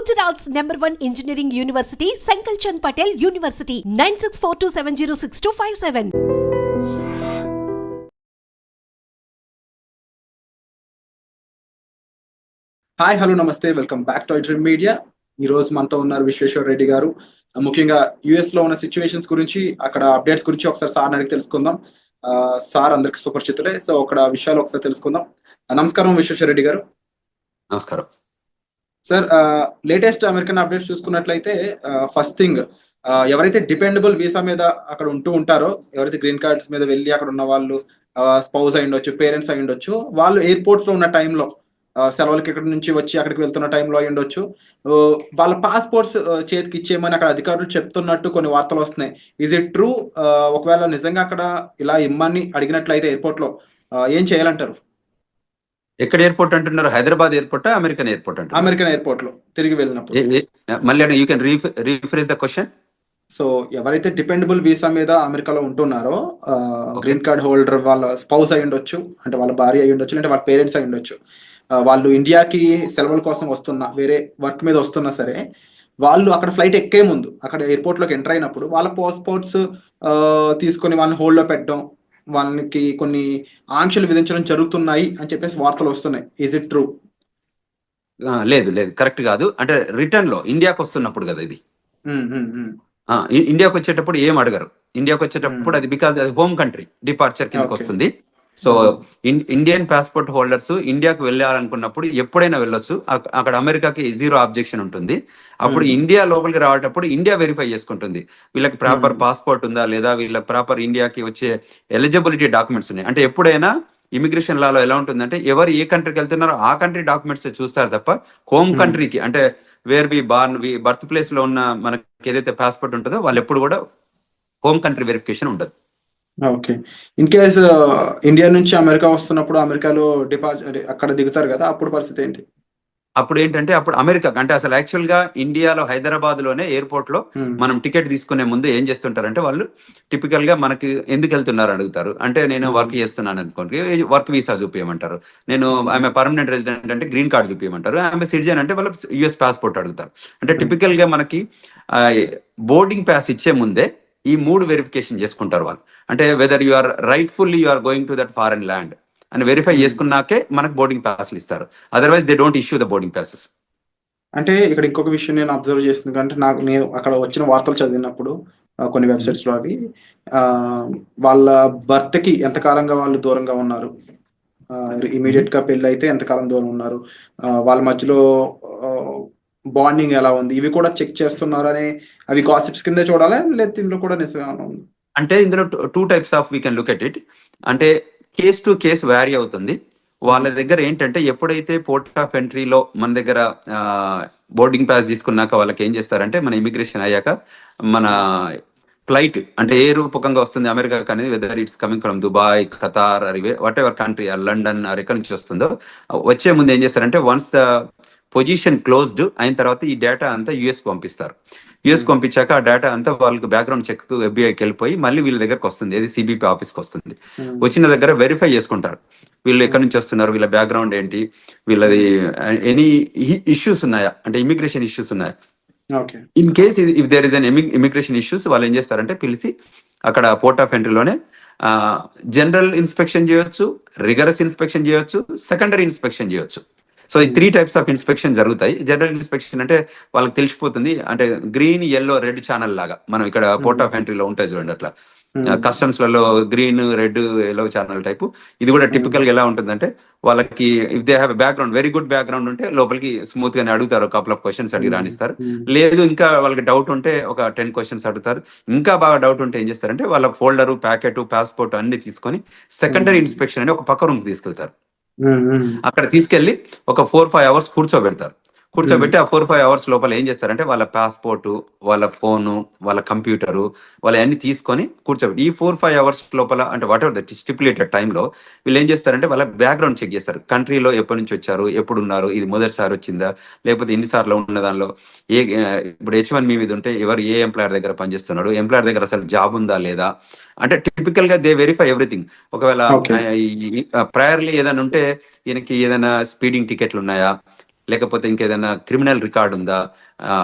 Gujarat's #1 engineering university, Sankalchand Patel University, 9642706257. Hi hello నమస్తే, welcome back to dream media. ఈ రోజు మనతో ఉన్నారు విశ్వేశ్వర రెడ్డి గారు. ముఖ్యంగా యుఎస్ లో ఉన్న సిచ్యువేషన్స్ గురించి, అక్కడ అప్డేట్స్ గురించి ఒకసారి సార్ అడిగి తెలుసుకుందాం. సార్ అందరికి సుపరిచితులే, సో అక్కడ విషయాలు ఒకసారి తెలుసుకుందాం. నమస్కారం విశ్వేశ్వర రెడ్డి గారు. నమస్కారం సార్. లేటెస్ట్ అమెరికన్ అప్డేట్స్ చూసుకున్నట్లయితే ఫస్ట్ థింగ్, ఎవరైతే డిపెండబుల్ వీసా మీద అక్కడ ఉంటూ ఉంటారో, ఎవరైతే గ్రీన్ కార్డ్స్ మీద వెళ్ళి అక్కడ ఉన్న వాళ్ళు స్పౌజ్ అయి ఉండొచ్చు, పేరెంట్స్ అయి ఉండొచ్చు, వాళ్ళు ఎయిర్పోర్ట్స్ లో ఉన్న టైంలో సెలవులకి ఇక్కడ నుంచి వచ్చి అక్కడికి వెళ్తున్న టైంలో అయి ఉండొచ్చు, వాళ్ళ పాస్పోర్ట్స్ చేతికి ఇచ్చేయమని అక్కడ అధికారులు చెప్తున్నట్టు కొన్ని వార్తలు వస్తున్నాయి. Is it true? ఒకవేళ నిజంగా అక్కడ ఇలా ఇమ్మని అడిగినట్లయితే ఎయిర్పోర్ట్ లో ఏం చేయాలంటారు? ఎక్కడ ఎయిర్పోర్ట్ అంటున్నారు? హైదరాబాద్ ఎయిర్పోర్ట్, అమెరికన్ ఎయిర్పోర్ట్ అంటారు? అమెరికన్ ఎయిర్పోర్ట్ లో తిరిగి వెళ్ళినప్పుడు. మళ్ళీ you can rephrase the question. So ఎవరైతే డిపెండబుల్ వీసా మీద అమెరికాలో ఉంటున్నారో, గ్రీన్ కార్డ్ హోల్డర్, వాళ్ళ స్పౌస్ అయి ఉండొచ్చు, అంటే వాళ్ళ భార్య అయి ఉండొచ్చు, అంటే వాళ్ళ పేరెంట్స్ అయి ఉండొచ్చు, వాళ్ళు ఇండియాకి సెలవుల కోసం వస్తున్నా, వేరే వర్క్ మీద వస్తున్నా సరే, వాళ్ళు అక్కడ ఫ్లైట్ ఎక్కే ముందు అక్కడ ఎయిర్పోర్ట్ లోకి ఎంటర్ అయినప్పుడు వాళ్ళ పాస్పోర్ట్స్ తీసుకొని వాళ్ళని హోల్డ్ లో పెట్టడం, వాళ్ళకి కొన్ని ఆంక్షలు విధించడం జరుగుతున్నాయి అని చెప్పేసి వార్తలు వస్తున్నాయి. Is it true? లేదు లేదు, కరెక్ట్ కాదు. అంటే రిటర్న్ లో ఇండియాకి వస్తున్నప్పుడు కదా ఇది. ఇండియాకి వచ్చేటప్పుడు ఏం అడగరు. ఇండియాకి వచ్చేటప్పుడు అది బికాజ్ అది హోమ్ కంట్రీ డిపార్చర్ కిందకి వస్తుంది. సో ఇండియన్ పాస్పోర్ట్ హోల్డర్స్ ఇండియాకి వెళ్ళాలనుకున్నప్పుడు ఎప్పుడైనా వెళ్ళొచ్చు. అక్కడ అమెరికాకి జీరో ఆబ్జెక్షన్ ఉంటుంది. అప్పుడు ఇండియా లోపలికి రావటప్పుడు ఇండియా వెరిఫై చేసుకుంటుంది వీళ్ళకి ప్రాపర్ పాస్పోర్ట్ ఉందా లేదా, వీళ్ళకి ప్రాపర్ ఇండియాకి వచ్చే ఎలిజిబిలిటీ డాక్యుమెంట్స్ ఉన్నాయి. అంటే ఎప్పుడైనా ఇమిగ్రేషన్ లాలో ఎలా ఉంటుందంటే, ఎవరు ఏ కంట్రీకి వెళ్తున్నారో ఆ కంట్రీ డాక్యుమెంట్స్ చూస్తారు తప్ప హోమ్ కంట్రీకి, అంటే where we born, birth place లో ఉన్న మనకి ఏదైతే పాస్పోర్ట్ ఉంటుందో వాళ్ళు ఎప్పుడు కూడా హోమ్ కంట్రీ వెరిఫికేషన్ ఉండదు. ఓకే. ఇన్ కేస్ ఇండియా నుంచి అమెరికా వస్తున్నప్పుడు అమెరికాలో అక్కడ దిగుతారు కదా, అప్పుడు పరిస్థితి ఏంటి? అప్పుడు ఏంటంటే, అప్పుడు అమెరికా అంటే అసలు యాక్చువల్ గా ఇండియాలో హైదరాబాద్ లోనే ఎయిర్పోర్ట్ లో మనం టికెట్ తీసుకునే ముందు ఏం చేస్తుంటారంటే, వాళ్ళు టిపికల్ గా మనకి ఎందుకు వెళ్తున్నారు అడుగుతారు. అంటే నేను వర్క్ చేస్తున్నాను అనుకోండి, వర్క్ వీసా చూపించమంటారు. నేను ఆమె పర్మనెంట్ రెసిడెంట్ అంటే గ్రీన్ కార్డ్ చూపించమంటారు. ఆమె సిటిజన్ అంటే వాళ్ళు యుఎస్ పాస్పోర్ట్ అడుగుతారు. అంటే టిపికల్ గా మనకి బోర్డింగ్ పాస్ ఇచ్చే ముందే ఈ 3 వెరిఫికేషన్ చేసుకుంటారు వాళ్ళు. అంటే whether you are rightfully you are going to that foreign land అని వెరిఫై చేసుకున్నాకే మనకు బోర్డింగ్ పాస్లు ఇస్తారు. Otherwise they don't issue the boarding passes. అంటే ఇక్కడ ఇంకొక విషయం నేను అబ్జర్వ్ చేస్తుంది, అంటే నేను అక్కడ వచ్చిన వార్తలు చదివినప్పుడు కొన్ని వెబ్సైట్స్ లో అవి వాళ్ళ భర్తకి ఎంతకాలంగా వాళ్ళు దూరంగా ఉన్నారు, ఇమీడియట్ గా పెళ్లి అయితే ఎంతకాలం దూరం ఉన్నారు, వాళ్ళ మధ్యలో బాండింగ్ ఎలా ఉంది, ఇవి కూడా చెక్ చేస్తున్నారు అని, అవి గాసిప్స్ కింద చూడాలి లేదా ఇందులో కూడా నిజంగా ఉంది? అంటే ఇందులో 2 types of we can look at it. అంటే కేస్ టు కేస్ వ్యారీ అవుతుంది. వాళ్ళ దగ్గర ఏంటంటే, ఎప్పుడైతే పోర్ట్ ఆఫ్ ఎంట్రీలో మన దగ్గర బోర్డింగ్ పాస్ తీసుకున్నాక వాళ్ళకి ఏం చేస్తారంటే, మన ఇమిగ్రేషన్ అయ్యాక మన ఫ్లైట్ అంటే ఏ రూపకంగా వస్తుంది అమెరికాకి అనేది, whether it's coming from Dubai, Qatar, what ever country, London ఎక్కడి నుంచి వస్తుందో, వచ్చే ముందు ఏం చేస్తారంటే, వన్స్ ద పొజిషన్ క్లోజ్డ్ అయిన తర్వాత ఈ డేటా అంతా యుఎస్ పంపిస్తారు. యుఎస్ పంపించాక ఆ డేటా అంతా వాళ్ళకి బ్యాక్గ్రౌండ్ చెక్ ఎఫ్బిఐకి వెళ్ళిపోయి మళ్ళీ వీళ్ళ దగ్గరకు వస్తుంది, ఏది సిబిపి ఆఫీస్కి వస్తుంది. వచ్చిన దగ్గర వెరిఫై చేసుకుంటారు వీళ్ళు ఎక్కడి నుంచి వస్తున్నారు, వీళ్ళ బ్యాక్గ్రౌండ్ ఏంటి, వీళ్ళది ఎనీ ఇష్యూస్ ఉన్నాయా, అంటే ఇమిగ్రేషన్ ఇష్యూస్ ఉన్నాయా. In case if there is an immigration issues, వాళ్ళు ఏం చేస్తారంటే పిలిచి అక్కడ పోర్ట్ ఆఫ్ ఎంట్రీలోనే జనరల్ ఇన్స్పెక్షన్ చేయొచ్చు, రిగరస్ ఇన్స్పెక్షన్ చేయొచ్చు, సెకండరీ ఇన్స్పెక్షన్ చేయొచ్చు. సో ఈ 3 టైప్స్ ఆఫ్ ఇన్స్పెక్షన్ జరుగుతాయి. జనరల్ ఇన్స్పెక్షన్ అంటే వాళ్ళకి తెలిసిపోతుంది, అంటే గ్రీన్, ఎల్లో, రెడ్ ఛానల్ లాగా మనం ఇక్కడ పోర్ట్ ఆఫ్ ఎంట్రీలో ఉంటాయి చూడండి, అట్లా కస్టమ్స్ లలో green, red, yellow channel type. ఇది కూడా టిపికల్ గా ఎలా ఉంటుందంటే, వాళ్ళకి if they have background, very good background ఉంటే లోపలికి స్మూత్ గానే అడుగుతారు, కపుల్ ఆఫ్ క్వశ్చన్స్ అడిగి రాణిస్తారు. లేదు ఇంకా వాళ్ళకి డౌట్ ఉంటే ఒక 10 క్వశ్చన్స్ అడుగుతారు. ఇంకా బాగా డౌట్ ఉంటే ఏం చేస్తారంటే, వాళ్ళ ఫోల్డర్, ప్యాకెట్, పాస్పోర్ట్ అన్ని తీసుకొని సెకండరీ ఇన్స్పెక్షన్ అని ఒక పక్క రూమ్ తీసుకెళ్తారు. అక్కడ తీసుకెళ్లి ఒక 4-5 అవర్స్ కూర్చోబెట్టి ఆ 4-5 అవర్స్ లోపల ఏం చేస్తారంటే, వాళ్ళ పాస్పోర్టు, వాళ్ళ ఫోను, వాళ్ళ కంప్యూటరు, వాళ్ళ అన్ని తీసుకొని కూర్చోబెట్టి ఈ 4-5 అవర్స్ లోపల, అంటే వాట్ ఎవర్ ద స్టిపులేటెడ్ టైంలో వీళ్ళు ఏం చేస్తారంటే వాళ్ళ బ్యాక్గ్రౌండ్ చెక్ చేస్తారు. కంట్రీలో ఎప్పటి నుంచి వచ్చారు, ఎప్పుడు ఉన్నారు, ఇది మొదటిసారి వచ్చిందా, లేకపోతే ఎన్నిసార్లు ఉన్న దానిలో ఇప్పుడు H1B మీద ఉంటే ఎవరు ఏ ఎంప్లాయర్ దగ్గర పనిచేస్తున్నాడు, ఎంప్లాయర్ దగ్గర అసలు జాబ్ ఉందా లేదా, అంటే టిపికల్ గా దే వెరిఫై ఎవ్రీథింగ్. ఒకవేళ ప్రయర్లీ ఏదైనా ఉంటే ఈయనకి ఏదైనా స్పీడింగ్ టికెట్లు ఉన్నాయా, లేకపోతే ఇంకేదైనా క్రిమినల్ రికార్డ్ ఉందా,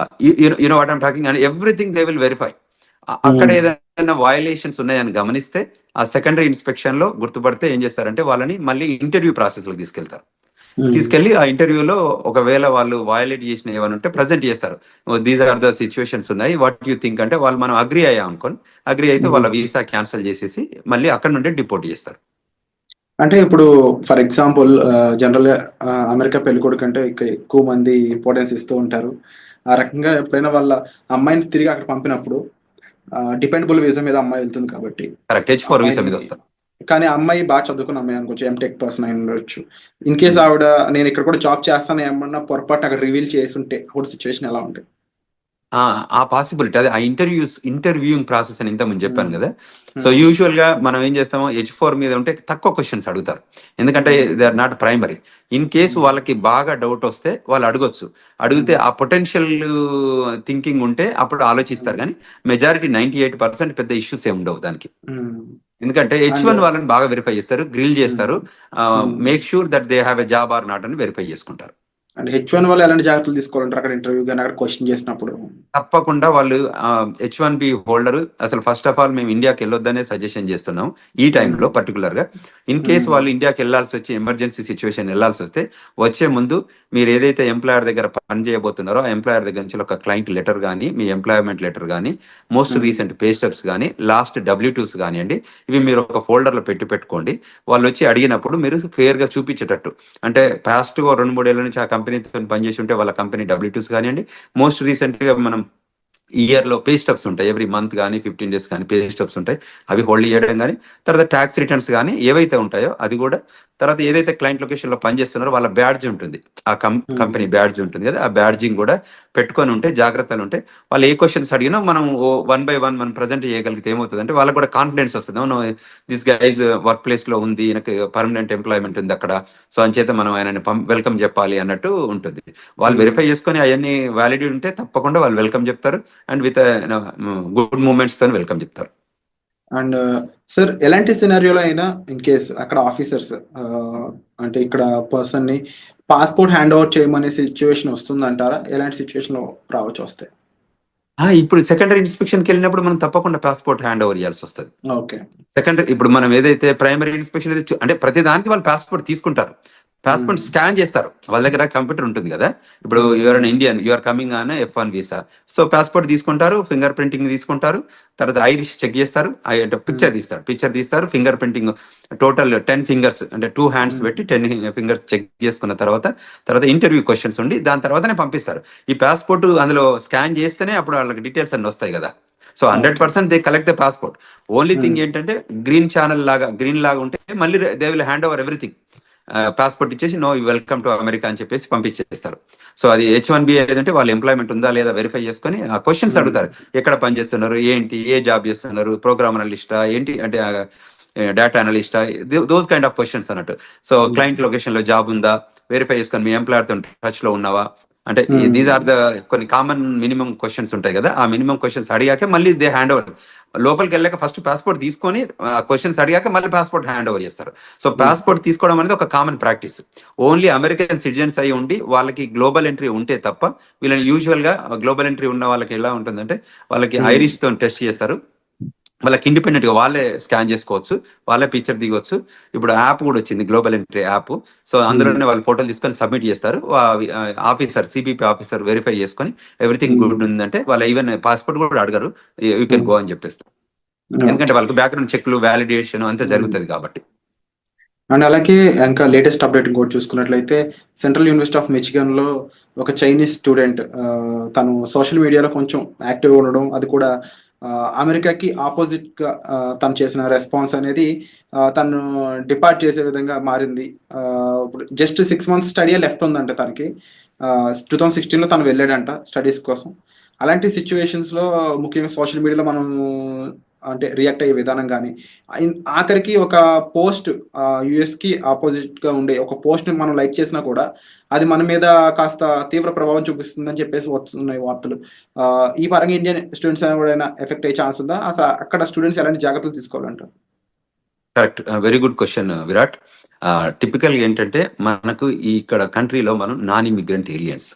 you know what I'm talking, and everything they will verify. అక్కడ ఏదైనా వయలేషన్స్ ఉన్నాయని గమనిస్తే ఆ సెకండరీ ఇన్స్పెక్షన్ లో గుర్తుపడితే ఏం చేస్తారంటే వాళ్ళని మళ్ళీ ఇంటర్వ్యూ ప్రాసెస్ లో తీసుకెళ్తారు. తీసుకెళ్లి ఆ ఇంటర్వ్యూలో ఒకవేళ వాళ్ళు వయలేట్ చేసిన ఏమైనా ఉంటే ప్రజెంట్ చేస్తారు. దీస్ ఆర్ ద సిచ్యువేషన్స్ ఉన్నాయి, వాట్ యూ థింక్ అంటే వాళ్ళు మనం అగ్రి అయ్యాం అనుకోని, అగ్రి అయితే వాళ్ళ వీసా క్యాన్సిల్ చేసేసి మళ్ళీ అక్కడ నుండి డిపోర్ట్ చేస్తారు. అంటే ఇప్పుడు ఫర్ ఎగ్జాంపుల్ జనరల్ గా అమెరికా పెళ్ళికొడుకు అంటే ఎక్కువ మంది ఇంపార్టెన్స్ ఇస్తూ ఉంటారు. ఆ రకంగా ఎప్పుడైనా వాళ్ళ అమ్మాయిని తిరిగి అక్కడ పంపినప్పుడు డిపెండబుల్ వీసా మీద అమ్మాయి వెళ్తుంది కాబట్టి కరెక్ట్, H4 వీసా అమ్మాయిని, మీద వస్తారు. కానీ ఆ అమ్మాయి బాగా చదువుకున్న అమ్మాయి అనుకోవచ్చు, ఎంటెక్ పర్సన్ అయి ఉండొచ్చు. ఇన్ కేస్ ఆవిడ నేను ఇక్కడ కూడా జాబ్ చేస్తాను ఏమన్నా పొరపాటు అక్కడ రివీల్ చేసి ఉంటే అప్పుడు సిచ్యువేషన్ ఎలా ఉంటుంది? ఆ పాసిబిలిటీ, అదే ఆ ఇంటర్వ్యూయింగ్ ప్రాసెస్ అని ఇంత ముందు చెప్పాను కదా. So Hmm. యూజువల్ గా మనం ఏం చేస్తామో H4 మీద ఉంటే తక్కువ క్వశ్చన్స్ అడుగుతారు, ఎందుకంటే they are not primary. In case వాళ్ళకి బాగా డౌట్ వస్తే వాళ్ళు అడగొచ్చు. అడిగితే ఆ పొటెన్షియల్ థింకింగ్ ఉంటే అప్పుడు ఆలోచిస్తారు, కానీ మెజారిటీ 98% పెద్ద ఇష్యూస్ ఏ ఉండవు దానికి. ఎందుకంటే H1 వాళ్ళని బాగా వెరిఫై చేస్తారు, గ్రిల్ చేస్తారు, make sure that they have a job or not అని వెరిఫై చేసుకుంటారు. అంటే H1 వాళ్ళు ఎలాంటి జాగ్రత్తలు తీసుకోవాలంటారు అక్కడ ఇంటర్వ్యూ కానీ అక్కడ క్వశ్చన్ చేసినప్పుడు? తప్పకుండా వాళ్ళు H1B హోల్డర్ అసలు ఫస్ట్ ఆఫ్ ఆల్ మేము ఇండియాకి వెళ్ళొద్దనే సజెషన్ చేస్తున్నాం ఈ టైంలో పర్టికులర్ గా. ఇన్ కేసు వాళ్ళు ఇండియాకి వెళ్ళాల్సి వచ్చి ఎమర్జెన్సీ సిచ్యువేషన్ వెళ్ళాల్సి వస్తే వచ్చే ముందు మీరు ఏదైతే ఎంప్లాయర్ దగ్గర పని చేయబోతున్నారో ఆ ఎంప్లాయర్ దగ్గర నుంచి ఒక క్లయింట్ లెటర్ కానీ, మీ ఎంప్లాయ్మెంట్ లెటర్ కానీ, మోస్ట్ రీసెంట్ పే స్టెప్స్ కానీ, లాస్ట్ W2s కానివ్వండి, ఇవి మీరు ఒక ఫోల్డర్లో పెట్టుకోండి. వాళ్ళు వచ్చి అడిగినప్పుడు మీరు ఫేర్ గా చూపించేటట్టు, అంటే పాస్ట్ 2-3 ఏళ్ల నుంచి ఆ కంపెనీతో పనిచేసి ఉంటే వాళ్ళ కంపెనీ W2s కానివ్వండి, మోస్ట్ రీసెంట్ గా మనం ఇయర్ లో పే స్టబ్స్ ఉంటాయి, ఎవ్రీ మంత్ కానీ 15 days కానీ పే స్టబ్స్ ఉంటాయి, అవి హోల్డ్ చేయడం కానీ, తర్వాత ట్యాక్స్ రిటర్న్స్ కానీ ఏవైతే ఉంటాయో అది కూడా, తర్వాత ఏదైతే క్లయింట్ లొకేషన్ లో పనిచేస్తున్నారో వాళ్ళ బ్యాడ్జ్ ఉంటుంది, ఆ కంపెనీ బ్యాడ్జ్ ఉంటుంది కదా, ఆ బ్యాడ్జింగ్ కూడా పెట్టుకొని ఉంటే జాగ్రత్తలు ఉంటే వాళ్ళు ఏ క్వశ్చన్స్ అడిగినా మనం 1 by 1 మనం ప్రజెంట్ చేయగలిగితే ఏమవుతుంది అంటే వాళ్ళకి కూడా కాన్ఫిడెన్స్ వస్తుంది. దిస్ గైజ్ వర్క్ ప్లేస్ లో ఉంది, నాకు పర్మనెంట్ ఎంప్లాయ్మెంట్ ఉంది అక్కడ, సో అంచేత మనం ఆయనని వెల్కమ్ చెప్పాలి అన్నట్టు ఉంటుంది. వాళ్ళు వెరిఫై చేసుకొని అవన్నీ వ్యాలిడ్ ఉంటే తప్పకుండా వాళ్ళు వెల్కమ్ చెప్తారు, అండ్ విత్ గుడ్ మూమెంట్స్ తో వెల్కమ్ చెప్తారు. అండ్ సార్ ఎలాంటి సినారియోలో అయినా ఇన్ కేస్ అక్కడ ఆఫీసర్స్ అంటే ఇక్కడ పర్సన్ ని పాస్పోర్ట్ హ్యాండ్ ఓవర్ చేయమనే సిచ్యువేషన్ వస్తుందంటారా? ఎలాంటి సిచ్యువేషన్ లో రావచ్చు వస్తే? ఇప్పుడు సెకండరీ ఇన్స్పెక్షన్కి వెళ్ళినప్పుడు మనం తప్పకుండా పాస్పోర్ట్ హ్యాండ్ ఓవర్ చేయాల్సి వస్తుంది. ఓకే. సెకండరీ ఇప్పుడు మనం ఏదైతే ప్రైమరీ ఇన్స్పెక్షన్ అంటే ప్రతి దానికి వాళ్ళు పాస్పోర్ట్ తీసుకుంటారు, పాస్పోర్ట్ స్కాన్ చేస్తారు, వాళ్ళ దగ్గర కంప్యూటర్ ఉంటుంది కదా. ఇప్పుడు you are an Indian, you are coming on F1 visa, so passport తీసుకుంటారు, ఫింగర్ ప్రింటింగ్ తీసుకుంటారు, తర్వాత ఐరిష్ చెక్ చేస్తారు, పిక్చర్ తీస్తారు, ఫింగర్ ప్రింటింగ్ టోటల్ 10 fingers అంటే 2 hands పెట్టి 10 fingers చెక్ చేసుకున్న తర్వాత ఇంటర్వ్యూ క్వశ్చన్స్ ఉండి దాని తర్వాతనే పంపిస్తారు. ఈ పాస్పోర్ట్ అందులో స్కాన్ చేస్తేనే అప్పుడు వాళ్ళకి డీటెయిల్స్ అన్ని వస్తాయి కదా. So 100% they collect the passport. Only thing ఏంటంటే గ్రీన్ లాగా ఉంటే మళ్ళీ they will hand over everything. Passport ఇచ్చేసి నో వెల్కమ్ టు అమెరికా అని చెప్పేసి పంపించేస్తారు. సో అది H1B ఏదంటే వాళ్ళ ఎంప్లాయ్మెంట్ ఉందా లేదా వెరిఫై చేసుకొని ఆ క్వశ్చన్స్ అడుగుతారు, ఎక్కడ పని చేస్తున్నారు, ఏంటి, ఏ జాబ్ చేస్తున్నారు, ప్రోగ్రామ్ అనలిస్టా ఏంటి అంటే డేటా అనలిస్టా, దోస్ కైండ్ ఆఫ్ క్వశ్చన్స్ అన్నట్టు. సో క్లయింట్ లొకేషన్ లో జాబ్ ఉందా వెరిఫై చేసుకొని, మీ ఎంప్లాయర్ తో టచ్ లో ఉన్నావా, అంటే దీస్ ఆర్ ద కొన్ని కామన్ మినిమం క్వశ్చన్స్ ఉంటాయి కదా. ఆ మినిమం క్వశ్చన్స్ అడిగాక మళ్ళీ దే హ్యాండ్ ఓవర్, లోపలికి వెళ్ళాక ఫస్ట్ పాస్పోర్ట్ తీసుకొని క్వశ్చన్స్ అడిగాక మళ్ళీ పాస్పోర్ట్ హ్యాండ్ ఓవర్ చేస్తారు. సో పాస్పోర్ట్ తీసుకోవడం అనేది ఒక common practice. Only American citizens అయి ఉండి వాళ్ళకి గ్లోబల్ ఎంట్రీ ఉంటే తప్ప వీళ్ళని యూజువల్ గా గ్లోబల్ ఎంట్రీ ఉన్న వాళ్ళకి ఎలా ఉంటుందంటే వాళ్ళకి ఐరిష్ తో టెస్ట్ చేస్తారు, వాళ్ళకి ఇండిపెండెంట్ గా వాళ్ళే స్కాన్ చేసుకోవచ్చు, వాళ్ళే పిక్చర్ దిగొచ్చు. ఇప్పుడు యాప్ కూడా వచ్చింది, గ్లోబల్ ఎంట్రీ యాప్. సో అందులోనే వాళ్ళు ఫోటోలు తీసుకొని సబ్మిట్ చేస్తారు, ఆఫీసర్ CBP ఆఫీసర్ వెరిఫై చేసుకొని ఎవ్రీథింగ్ గుడ్ ఉందంటే వాళ్ళు ఈవెన్ పాస్పోర్ట్ కూడా అడగరు, యూ కెన్ గో అని చెప్పేస్తారు. ఎందుకంటే వాళ్ళకి బ్యాక్గ్రౌండ్ చెక్లు, వ్యాలిడేషన్ అంతా జరుగుతుంది కాబట్టి. అండ్ అలాగే ఇంకా లేటెస్ట్ అప్డేట్ ఇంకోటి చూసుకున్నట్లయితే సెంట్రల్ యూనివర్సిటీ ఆఫ్ మిచిగన్ లో ఒక చైనీస్ స్టూడెంట్ తను సోషల్ మీడియాలో కొంచెం యాక్టివ్గా ఉండడం, అది కూడా అమెరికాకి ఆపోజిట్ గా తను చేసిన రెస్పాన్స్ అనేది తను డిపార్ట్ చేసే విధంగా మారింది. ఇప్పుడు జస్ట్ 6 months స్టడీ లెఫ్ట్ ఉందంట తనకి. 2016లో తను వెళ్ళాడంట స్టడీస్ కోసం. అలాంటి సిచ్యువేషన్స్ లో ముఖ్యంగా సోషల్ మీడియాలో మనం అంటే రియాక్ట్ అయ్యే విధానం కానీ, ఆఖరికి ఒక పోస్ట్ US కి ఆపోజిట్ గా ఉండే ఒక పోస్ట్ ని మనం లైక్ చేసినా కూడా అది మన మీద కాస్త తీవ్ర ప్రభావం చూపిస్తుందని చెప్పేసి వస్తున్నాయి వార్తలు. ఈ పరంగా ఇండియన్ స్టూడెంట్స్ ఎవరైనా ఎఫెక్ట్ అయ్యే ఛాన్స్ ఉందా? అసలు అక్కడ స్టూడెంట్స్ ఎలాంటి జాగ్రత్తలు తీసుకోవాలంటారు? Correct, very good question Virat. టిపికల్గా ఏంటంటే మనకు ఈ ఇక్కడ కంట్రీలో మనం non immigrant aliens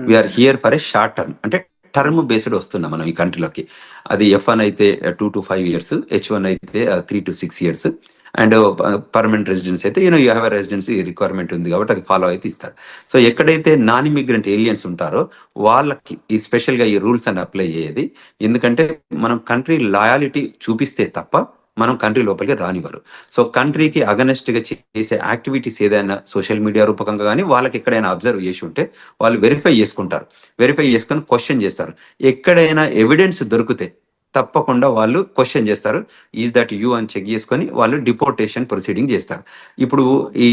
we are here for a short term, అంటే టర్మ్ బేస్డ్ వస్తున్నాం మనం ఈ కంట్రీలోకి. అది F1 అయితే 2 to 5 years, H1 అయితే 3 to 6 years, and permanent residence అయితే యూ హ్యావ్ రెసిడెన్సీ రిక్వైర్మెంట్ ఉంది కాబట్టి అది ఫాలో అయితే ఇస్తారు. సో ఎక్కడైతే నాన్ ఇమిగ్రెంట్ ఏలియన్స్ ఉంటారో వాళ్ళకి ఈ స్పెషల్గా ఈ రూల్స్ అని అప్లై అయ్యేది. ఎందుకంటే మనం కంట్రీ లాయాలిటీ చూపిస్తే తప్ప మనం కంట్రీ లోపలికి రానివ్వరు. సో కంట్రీకి అగనెస్ట్గా చేసే యాక్టివిటీస్ ఏదైనా సోషల్ మీడియా రూపకంగా కానీ వాళ్ళకి ఎక్కడైనా అబ్జర్వ్ చేసి ఉంటే వాళ్ళు వెరిఫై చేసుకుంటారు. వెరిఫై చేసుకొని క్వశ్చన్ చేస్తారు. ఎక్కడైనా ఎవిడెన్స్ దొరికితే తప్పకుండా వాళ్ళు క్వశ్చన్ చేస్తారు, ఈజ్ దట్ యూ అని చెక్ చేసుకొని వాళ్ళు డిపోర్టేషన్ ప్రొసీడింగ్ చేస్తారు. ఇప్పుడు ఈ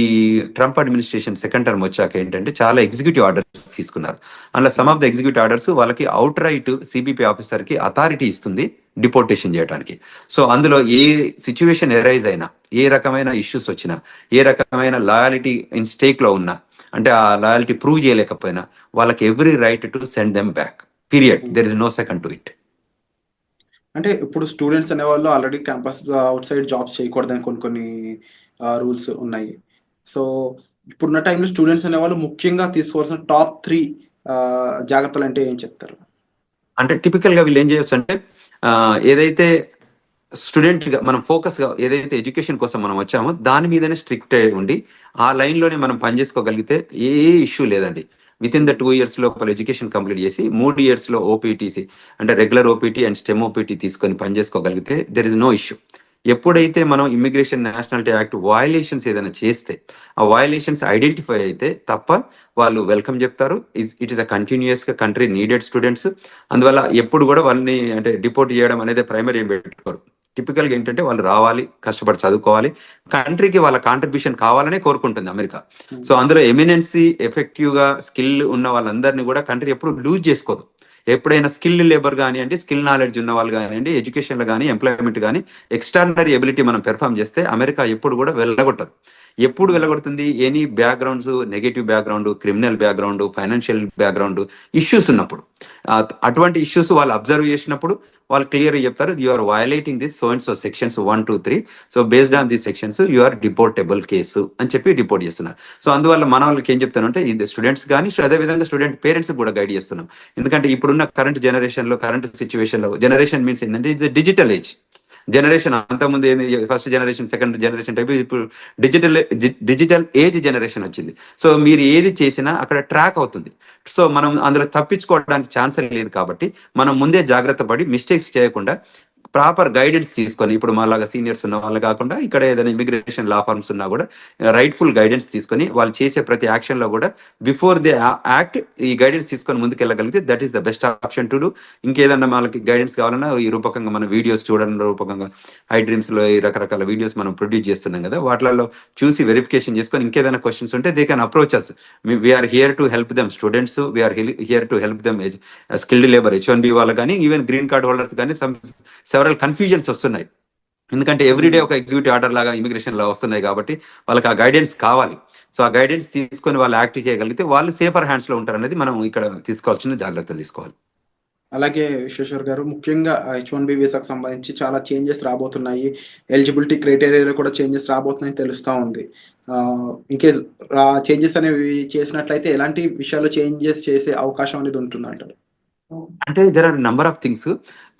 ట్రంప్ అడ్మినిస్ట్రేషన్ సెకండ్ టర్మ్ వచ్చాక ఏంటంటే చాలా ఎగ్జిక్యూటివ్ ఆర్డర్స్ తీసుకున్నారు. అందులో some of the executive orders వాళ్ళకి అవుట్ రైట్ సిబిపి ఆఫీసర్కి అథారిటీ ఇస్తుంది డిపోర్టేషన్ చేయడానికి. సో అందులో ఏ సిచ్యువేషన్ ఎరైజ్ అయినా, ఏ రకమైన ఇష్యూస్ వచ్చినా, ఏ రకమైన లాయాలిటీ ఇన్ స్టేక్లో ఉన్నా, అంటే ఆ లాయాలిటీ ప్రూవ్ చేయలేకపోయినా వాళ్ళకి every right to send them back, period. There is no second to it. అంటే ఇప్పుడు స్టూడెంట్స్ అనేవాళ్ళు already campus outside jobs చేయకూడదని కొన్ని రూల్స్ ఉన్నాయి. సో ఇప్పుడున్న టైంలో స్టూడెంట్స్ అనేవాళ్ళు ముఖ్యంగా తీసుకోవాల్సిన టాప్ 3 జాగ్రత్తలు అంటే ఏం చెప్తారు? అంటే టిపికల్గా వీళ్ళు ఏం చేయొచ్చు అంటే ఏదైతే స్టూడెంట్గా మనం ఫోకస్గా ఏదైతే ఎడ్యుకేషన్ కోసం మనం వచ్చామో దాని మీదనే స్ట్రిక్ట్ ఉండి ఆ లైన్లోనే మనం పనిచేసుకోగలిగితే ఏ ఇష్యూ లేదండి. విత్ ఇన్ ద 2 years లోపల ఎడ్యుకేషన్ కంప్లీట్ చేసి 3 years ఓపీటీసీ అంటే regular OPT and stem OPT తీసుకొని పనిచేసుకోగలిగితే దెర్ ఇస్ నో ఇష్యూ. ఎప్పుడైతే మనం ఇమ్మిగ్రేషన్ నేషనాలిటీ యాక్ట్ వయలేషన్స్ ఏదైనా చేస్తే ఆ వయలేషన్స్ ఐడెంటిఫై అయితే తప్ప వాళ్ళు వెల్కమ్ చెప్తారు. ఇట్ ఈస్ అ కంటిన్యూస్గా కంట్రీ నీడెడ్ స్టూడెంట్స్. అందువల్ల ఎప్పుడు కూడా వాళ్ళని అంటే డిపోర్ట్ చేయడం అనేది ప్రైమరీ ఏం పెట్టుకోరు. టిపికల్గా ఏంటంటే వాళ్ళు రావాలి, కష్టపడి చదువుకోవాలి, కంట్రీకి వాళ్ళ కాంట్రిబ్యూషన్ కావాలనే కోరుకుంటుంది అమెరికా. సో అందులో ఎమినెన్సీ ఎఫెక్టివ్గా స్కిల్ ఉన్న వాళ్ళందరినీ కూడా కంట్రీ ఎప్పుడు లూజ్ చేసుకోదు. ఎప్పుడైనా స్కిల్ లేబర్ కానివ్వండి, స్కిల్ నాలెడ్జ్ ఉన్న వాళ్ళు కానివ్వండి, ఎడ్యుకేషన్లో కానీ ఎంప్లాయ్మెంట్ కానీ ఎక్స్ట్రాడినరీ ఎబిలిటీ మనం పెర్ఫామ్ చేస్తే అమెరికా ఎప్పుడు కూడా వెళ్ళగొట్టదు. ఎప్పుడు వెళ్ళగొడుతుంది? Any backgrounds, negative background, criminal background, financial background issues ఉన్నప్పుడు, అటువంటి ఇష్యూస్ వాళ్ళు అబ్జర్వ్ చేసినప్పుడు వాళ్ళు క్లియర్గా చెప్తారు, you are violating this so and so sections 1, 2, 3, so based on this sections you are deportable case అని చెప్పి డిపోర్ట్ చేస్తున్నారు. సో అందువల్ల మన వాళ్ళకి ఏం చెప్తానంటే ఇది స్టూడెంట్స్ కానీ అదేవిధంగా స్టూడెంట్ పేరెంట్స్ కూడా గైడ్ చేస్తున్నాం. ఎందుకంటే ఇప్పుడున్న కరెంట్ జనరేషన్లో, కరెంట్ సిచ్యువేషన్లో, జనరేషన్ మీన్స్ ఏంటంటే ఇది డిజిటల్ ఏజ్ జనరేషన్. అంతకుముందు ఏంది first generation, second generation type, ఇప్పుడు డిజిటల్ ఏజ్ జనరేషన్ వచ్చింది. సో మీరు ఏది చేసినా అక్కడ ట్రాక్ అవుతుంది. సో మనం అందులో తప్పించుకోవడానికి ఛాన్స్ లేదు. కాబట్టి మనం ముందే జాగ్రత్త పడి మిస్టేక్స్ చేయకుండా ప్రాపర్ గైడెన్స్ తీసుకొని, ఇప్పుడు మాలాగా సీనియర్స్ ఉన్న వాళ్ళు కాకుండా ఇక్కడ ఏదైనా ఇమిగ్రేషన్ లా ఫర్మ్స్ ఉన్నా కూడా రైట్ఫుల్ గైడెన్స్ తీసుకొని వాళ్ళు చేసే ప్రతి యాక్షన్లో కూడా బిఫోర్ దే యాక్ట్ ఈ గైడెన్స్ తీసుకొని ముందుకెళ్ళగలిగితే that is the best option to do. ఇంకేదన్నా వాళ్ళకి గైడెన్స్ కావాలన్నా ఈ రూపకంగా మన వీడియోస్ చూడడం రూపకంగా ఐ డ్రీమ్స్లో ఈ రకరకాల వీడియోస్ మనం ప్రొడ్యూస్ చేస్తున్నాం కదా, వాటిలలో చూసి వెరిఫికేషన్ చేసుకొని ఇంకేదైనా క్వశ్చన్స్ ఉంటే they can approach us. We are here to help them students, we are here to help them skilled labour H1B వాళ్ళు కానీ, ఈవెన్ గ్రీన్ కార్డ్ హోల్డర్స్ కానీ సెవరల్ కన్ఫ్యూజన్స్ వస్తున్నాయి. ఎందుకంటే ఎవ్రీడే ఒక ఎగ్జిక్యూటివ్ ఆర్డర్ లాగా ఇమిగ్రేషన్ లా వస్తున్నాయి కాబట్టి వాళ్ళకి ఆ గైడెన్స్ కావాలి. సో ఆ గైడెన్స్ తీసుకొని వాళ్ళు యాక్ట్ చేయగలిగితే వాళ్ళు సేఫర్ హ్యాండ్స్లో ఉంటారు అనేది మనం ఇక్కడ తీసుకోవాల్సిన జాగ్రత్తలు తీసుకోవాలి. అలాగే విశ్వేశ్వర్ గారు, ముఖ్యంగా H1B వీసాకు సంబంధించి చాలా చేంజెస్ రాబోతున్నాయి. ఎలిజిబిలిటీ క్రైటీరియాలో కూడా చేంజెస్ రాబోతున్నాయని తెలుస్తూ ఉంది. ఇన్కేస్ చేంజెస్ అనేవి చేసినట్లయితే ఎలాంటి విషయాల్లో చేంజెస్ చేసే అవకాశం అనేది ఉంటుందంటారు? అంటే there are number of things.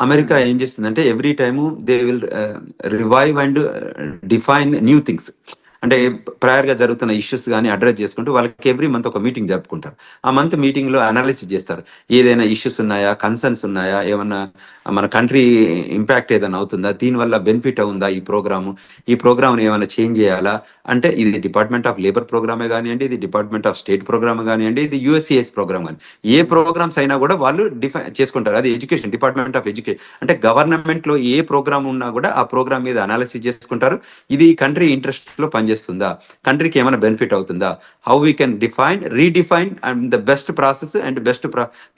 America ఏం చేస్తుందంటే every time they will revive and define new things. అంటే ప్రయర్గా జరుగుతున్న ఇష్యూస్ కానీ అడ్రస్ చేసుకుంటూ వాళ్ళకి ఎవ్రీ మంత్ ఒక మీటింగ్ జరుపుకుంటారు. ఆ మంత్ మీటింగ్లో అనాలిసిస్ చేస్తారు, ఏదైనా ఇష్యూస్ ఉన్నాయా, కన్సర్న్స్ ఉన్నాయా, ఏమన్నా మన కంట్రీ ఇంపాక్ట్ ఏదైనా అవుతుందా, దీనివల్ల బెనిఫిట్ అవుందా ఈ ప్రోగ్రామ్ని ఏమైనా చేంజ్ చేయాలా. అంటే ఇది డిపార్ట్మెంట్ ఆఫ్ లేబర్ ప్రోగ్రామే కానివ్వండి, ఇది డిపార్ట్మెంట్ ఆఫ్ స్టేట్ ప్రోగ్రామ్ కానివ్వండి, ఇది USCIS ప్రోగ్రామ్ కానీ, ఏ ప్రోగ్రామ్స్ అయినా కూడా వాళ్ళు డిఫైన్ చేసుకుంటారు. అది ఎడ్యుకేషన్, డిపార్ట్మెంట్ ఆఫ్ ఎడ్యుకేషన్ అంటే గవర్నమెంట్లో ఏ ప్రోగ్రామ్ ఉన్నా కూడా ఆ ప్రోగ్రామ్ మీద అనాలిసిస్ చేసుకుంటారు. ఇది కంట్రీ ఇంట్రెస్ట్లో పనిచేస్తుందా, కంట్రీకి ఏమైనా బెనిఫిట్ అవుతుందా, how we can define, redefine and the best process and best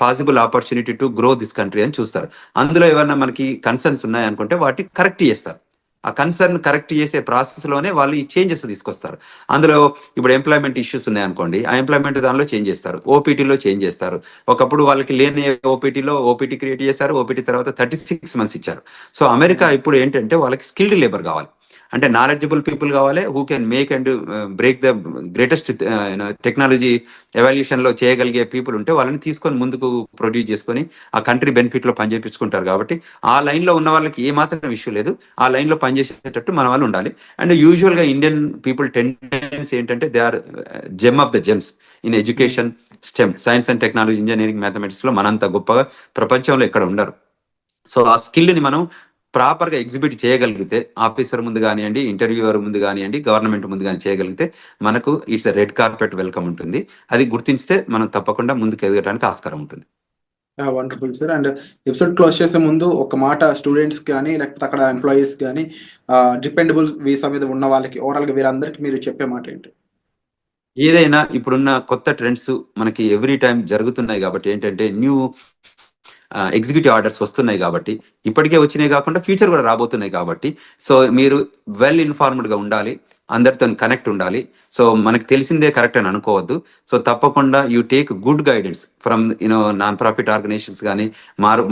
possible opportunity to grow this country అని చూస్తారు. అందులో ఏమన్నా మనకి కన్సర్న్స్ ఉన్నాయనుకుంటే వాటిని కరెక్ట్ చేస్తారు. ఆ కన్సర్న్ కరెక్ట్ చేసే ప్రాసెస్లోనే వాళ్ళు ఈ చేంజెస్ తీసుకొస్తారు. అందులో ఇప్పుడు ఎంప్లాయ్మెంట్ ఇష్యూస్ ఉన్నాయనుకోండి, ఆ ఎంప్లాయ్మెంట్ దానిలో చేంజ్ చేస్తారు, ఓపీటీలో చేంజ్ చేస్తారు. ఒకప్పుడు వాళ్ళకి లేని ఓపీటీలో ఓపీటీ క్రియేట్ చేశారు, ఓపీటీ తర్వాత 36 months ఇచ్చారు. సో అమెరికా ఇప్పుడు ఏంటంటే వాళ్ళకి స్కిల్డ్ లేబర్ కావాలి. అంటే నాలెడ్జబుల్ పీపుల్ కావాలి, who can make and break the greatest technology evolution లో చేయగలిగే పీపుల్ ఉంటే వాళ్ళని తీసుకొని ముందుకు ప్రొడ్యూస్ చేసుకొని ఆ కంట్రీ బెనిఫిట్ లో పనిచేపించుకుంటారు. కాబట్టి ఆ లైన్ లో ఉన్న వాళ్ళకి ఏ మాత్రం ఇష్యూ లేదు, ఆ లైన్ లో పనిచేసేటట్టు మన వాళ్ళు ఉండాలి. అండ్ యూజువల్ గా ఇండియన్ పీపుల్ టెండెన్సీ ఏంటంటే they are gem of the gems in education, STEM, science and technology, engineering, mathematics లో మనంత గొప్పగా ప్రపంచంలో ఎక్కడ ఉండరు. సో ఆ స్కిల్ ని మనం ప్రాపర్ గా ఎగ్జిబిట్ చేయగలిగితే, ఆఫీసర్ ముందు కానివ్వండి, ఇంటర్వ్యూవర్ ముందు కానివ్వండి, గవర్నమెంట్ ముందు కానీ చేయగలిగితే మనకు ఇట్స్ రెడ్ కార్పెట్ వెల్కమ్ ఉంటుంది. అది గుర్తించితే మనం తప్పకుండా ముందుకు ఎదగడానికి ఆస్కారం ఉంటుంది. Wonderful sir. And episode close చేసే ముందు ఒక మాట స్టూడెంట్స్ కానీ లేకపోతే అక్కడ ఎంప్లాయీస్ కానీ డిపెండబుల్ వీసా మీద ఉన్న వాళ్ళకి ఓవరాల్ గా వీరందరికీ మీరు చెప్పే మాట ఏంటి? ఏదైనా ఇప్పుడున్న కొత్త ట్రెండ్స్ మనకి ఎవ్రీ టైం జరుగుతున్నాయి కాబట్టి ఏంటంటే న్యూ ఎగ్జిక్యూటివ్ ఆర్డర్స్ వస్తున్నాయి కాబట్టి, ఇప్పటికే వచ్చినాయి కాకుండా ఫ్యూచర్ కూడా రాబోతున్నాయి కాబట్టి, సో మీరు వెల్ ఇన్ఫార్మ్డ్ గా ఉండాలి, అందరితో కనెక్ట్ ఉండాలి. సో మనకు తెలిసిందే కరెక్ట్ అని అనుకోవద్దు. సో తప్పకుండా you take good guidance from non profit organisations కానీ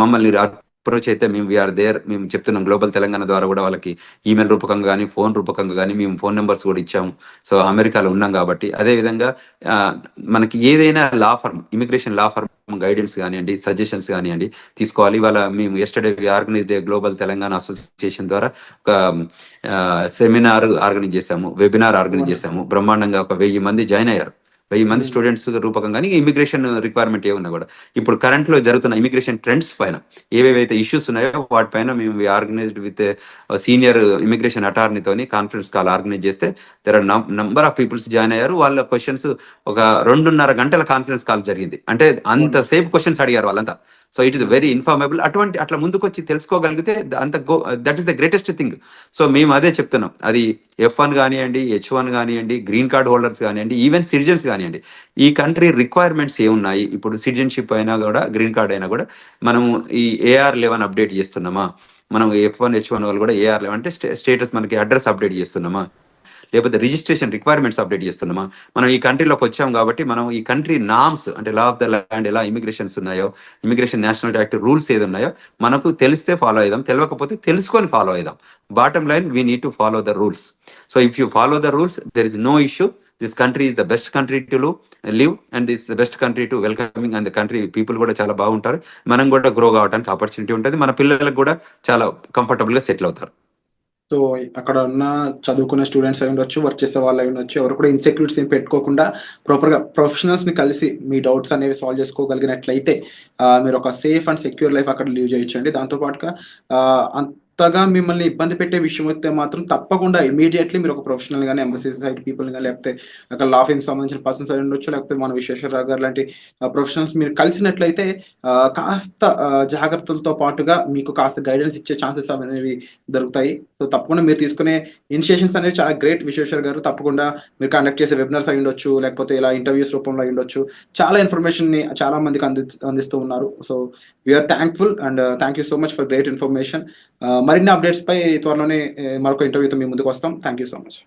మమ్మల్ని అప్రోచ్ అయితే మేము వీఆర్ దేర్. మేము చెప్తున్నాం గ్లోబల్ తెలంగాణ ద్వారా కూడా వాళ్ళకి ఈమెయిల్ రూపకంగా కానీ ఫోన్ రూపకంగా కానీ మేము ఫోన్ నెంబర్స్ కూడా ఇచ్చాము. సో అమెరికాలో ఉన్నాం కాబట్టి అదేవిధంగా మనకి ఏదైనా law firm, immigration law firm guidance కానివ్వండి, సజెషన్స్ కానివ్వండి తీసుకోవాలి. ఇవాళ మేము yesterday organised global Telangana association ద్వారా ఒక సెమినార్ ఆర్గనైజ్ చేశాము, వెబినార్ ఆర్గనైజ్ చేశాము. బ్రహ్మాండంగా ఒక 1000 మంది జాయిన్ అయ్యారు. 1000 మంది స్టూడెంట్స్ రూపకంగా ఇమిగ్రేషన్ రిక్వైర్మెంట్ ఏమున్నా కూడా ఇప్పుడు కరెంట్ లో జరుగుతున్న ఇమిగ్రేషన్ ట్రెండ్స్ పైన ఏవేవైతే ఇష్యూస్ ఉన్నాయో వాటిపైన మేము ఆర్గనైజ్డ్ విత్ సీనియర్ ఇమిగ్రేషన్ అటార్నీతోని కాన్ఫరెన్స్ కాల్ ఆర్గనైజ్ చేస్తే there are number of peoples జాయిన్ అయ్యారు. వాళ్ళ క్వశ్చన్స్ ఒక 2.5 గంటల కాన్ఫరెన్స్ కాల్ జరిగింది. అంటే అంత సేఫ్ క్వశ్చన్స్ అడిగారు వాళ్ళంతా. So it is very informable. అట్లా ముందుకు వచ్చి తెలుసుకోగలిగితే that is the greatest thing. So మేము అదే చెప్తున్నాం. అది F1 కానివ్వండి, H1 కానివ్వండి, గ్రీన్ కార్డ్ హోల్డర్స్ కానివ్వండి, ఈవెన్ సిటిజన్స్ కానివ్వండి, ఈ కంట్రీ రిక్వైర్మెంట్స్ ఏమున్నాయి, ఇప్పుడు సిటిజన్షిప్ అయినా కూడా గ్రీన్ కార్డ్ అయినా కూడా మనం ఈ AR11 అప్డేట్ చేస్తున్నామా, మనం F1 H1 వాళ్ళు కూడా AR11 అంటే స్టేటస్ మనకి అడ్రస్ అప్డేట్ చేస్తున్నామా, లేకపోతే రిజిస్ట్రేషన్ రిక్వైర్మెంట్స్ అప్డేట్ చేస్తున్నామా. మనం ఈ కంట్రీలోకి వచ్చాం కాబట్టి మనం ఈ కంట్రీ నామ్స్ అంటే లా ఆఫ్ ద ల్యాండ్ ఎలా ఇమిగ్రేషన్స్ ఉన్నాయో, ఇమిగ్రేషన్ నేషనల్ యాక్ట్ రూల్స్ ఏది ఉన్నాయో మనకు తెలిస్తే ఫాలో అయిదాం, తెలియకపోతే తెలుసుకొని ఫాలో అయిదాం. Bottom line we need to follow the rules. So if you follow the rules there is no issue. This country is the best country to live and this the best country to welcoming. And the country people కూడా చాలా బాగుంటారు. మనం కూడా grow కావడానికి opportunity ఉంటుంది. మన పిల్లలకు కూడా చాలా కంఫర్టబుల్ గా సెటిల్ అవుతారు. సో అక్కడ ఉన్న చదువుకునే స్టూడెంట్స్ అయి ఉండొచ్చు, వర్క్ చేసే వాళ్ళు అయి ఉండొచ్చు, ఎవరు కూడా ఇన్సెక్యూరిటీస్ ఏం పెట్టుకోకుండా ప్రాపర్గా ప్రొఫెషనల్స్ని కలిసి మీ డౌట్స్ అనేవి సాల్వ్ చేసుకోగలిగినట్లయితే మీరు ఒక సేఫ్ అండ్ సెక్యూర్ లైఫ్ అక్కడ లీవ్ చేయొచ్చండి. దాంతోపాటుగా అంతగా మిమ్మల్ని ఇబ్బంది పెట్టే విషయం అయితే మాత్రం తప్పకుండా ఇమీడియట్లీ మీరు ఒక ప్రొఫెషనల్ కానీ ఎంబసీ సైడ్ పీపుల్ కానీ లేకపోతే అక్కడ లా ఫీమ్ సంబంధించిన పర్సన్స్ అయి ఉండొచ్చు, లేకపోతే మన విశ్వేశ్వరరావు గారు లాంటి ప్రొఫెషనల్స్ మీరు కలిసినట్లయితే కాస్త జాగ్రత్తలతో పాటుగా మీకు కాస్త గైడెన్స్ ఇచ్చే ఛాన్సెస్ అనేవి దొరుకుతాయి. సో తప్పకుండా మీరు తీసుకునే ఇనిషియేషన్స్ అనేవి చాలా గ్రేట్ విశ్వేశ్వర్ గారు. తప్పకుండా మీరు కండక్ట్ చేసే వెబినార్స్ అయి ఉండొచ్చు, లేకపోతే ఇలా ఇంటర్వ్యూస్ రూపంలో అయి ఉండొచ్చు, చాలా ఇన్ఫర్మేషన్ని చాలా మందికి అందిస్తూ ఉన్నారు. So we are thankful and thank you so much for great information. మరిన్ని అప్డేట్స్ పై త్వరలోనే మరొక ఇంటర్వ్యూతో మీ ముందుకు వస్తాం. Thank you so much.